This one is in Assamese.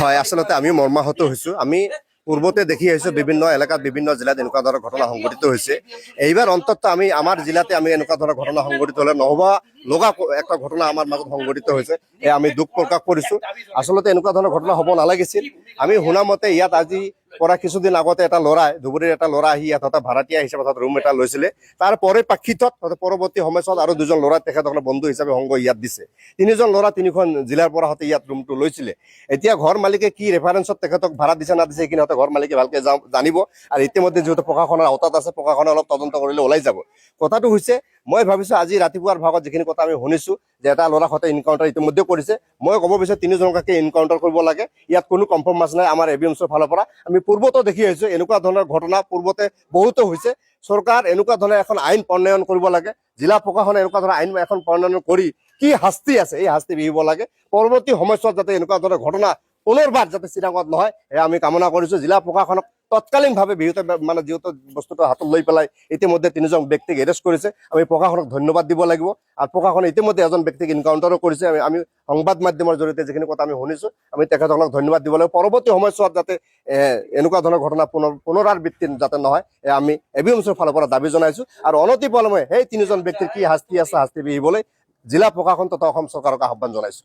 হয় আচলতে আমি মৰ্মাহত হৈছো। আমি পূৰ্বতে দেখি আহিছো বিভিন্ন এলেকাত বিভিন্ন জিলাত এনেকুৱা ধৰণৰ ঘটনা সংঘটিত হৈছে। এইবাৰ অন্তত আমি আমাৰ জিলাতে আমি এনেকুৱা ধৰণৰ ঘটনা সংঘটিত হলে নহবা লগা একটা ঘটনা আমাৰ মাজত সংঘটিত হৈছে, আমি দুখ প্ৰকাশ কৰিছো। আচলতে এনেকুৱা ধৰণৰ ঘটনা হ'ব নালাগিছিল। আমি শুনা মতে ইয়াত আজি পৰা কিছুদিন আগতে এটা ল'ৰাই ধুবুৰীৰ এটা ল'ৰা আহি ইয়াত ভাড়াতীয়া হিচাপে ৰুম এটা লৈছিলে। তাৰ পৰিপ্ৰেক্ষিতত পৰৱৰ্তী সময়ছোৱাত আৰু দুজন ল'ৰা তেখেতসকলে বন্ধু হিচাপে সংগ ইয়াত দিছে। তিনিজন ল'ৰা তিনিখন জিলাৰ পৰা ইয়াত ৰুমটো লৈছিলে। এতিয়া ঘৰ মালিকে কি ৰেফাৰেঞ্চত তেখেতক ভাড়া দিছে না দিছে এইখিনি ঘৰ মালিকে ভালকে জানিব। আৰু ইতিমধ্যে যিহেতু প্ৰশাসনৰ আওতাত আছে, প্ৰশাসনে অলপ তদন্ত কৰিলে ওলাই যাব। কথাটো হৈছে মই ভাবিছো আজি ৰাতিপুৱাৰ ভাগত যিখিনি কথা আমি শুনিছো যে এটা ল'ৰাৰ সৈতে এনকাউণ্টাৰ ইতিমধ্যে কৰিছে। মই ক'ব বিচাৰো তিনিজনকে এনকাউণ্টাৰ কৰিব লাগে। ইয়াত কোনো কম্প্ৰমাইজ নাই আমাৰ এবিএমচিৰ ফালৰ পৰা। আমি পূৰ্বতো দেখি আহিছো এনেকুৱা ধৰণৰ ঘটনা পূৰ্বতে বহুতো হৈছে। চৰকাৰ এনেকুৱা ধৰণৰ এখন আইন প্ৰণয়ন কৰিব লাগে। জিলা প্ৰশাসনে এনেকুৱা ধৰণৰ আইন এখন প্ৰণয়ন কৰি কি শাস্তি আছে এই শাস্তি বিহিব লাগে। পৰৱৰ্তী সময়ছোৱাত যাতে এনেকুৱা ধৰণৰ ঘটনা পুনৰবাৰ যাতে চিনাকত নহয় এয়া আমি কামনা কৰিছো। জিলা প্ৰশাসনক তৎকালীনভাৱে যিহেতু বস্তুটো হাতত লৈ পেলাই ইতিমধ্যে তিনিজন ব্যক্তিক এৰেষ্ট কৰিছে। আমি প্ৰশাসনক ধন্যবাদ দিব লাগিব। আৰু প্ৰশাসনে ইতিমধ্যে এজন ব্যক্তিক এনকাউণ্টাৰো কৰিছে। আমি সংবাদ মাধ্যমৰ জৰিয়তে যিখিনি কথা আমি শুনিছো আমি তেখেতসকলক ধন্যবাদ দিব লাগিব। পৰৱৰ্তী সময়ছোৱাত যাতে এনেকুৱা ধৰণৰ ঘটনা পুনৰাবৃত্তি যাতে নহয় আমি এবিএমচিৰ ফালৰ পৰা দাবী জনাইছো। আৰু অনতিপলমে সেই তিনিজন ব্যক্তিৰ কি শাস্তি আছে শাস্তি বিহিবলৈ জিলা প্ৰশাসন তথা অসম চৰকাৰক আহ্বান জনাইছো।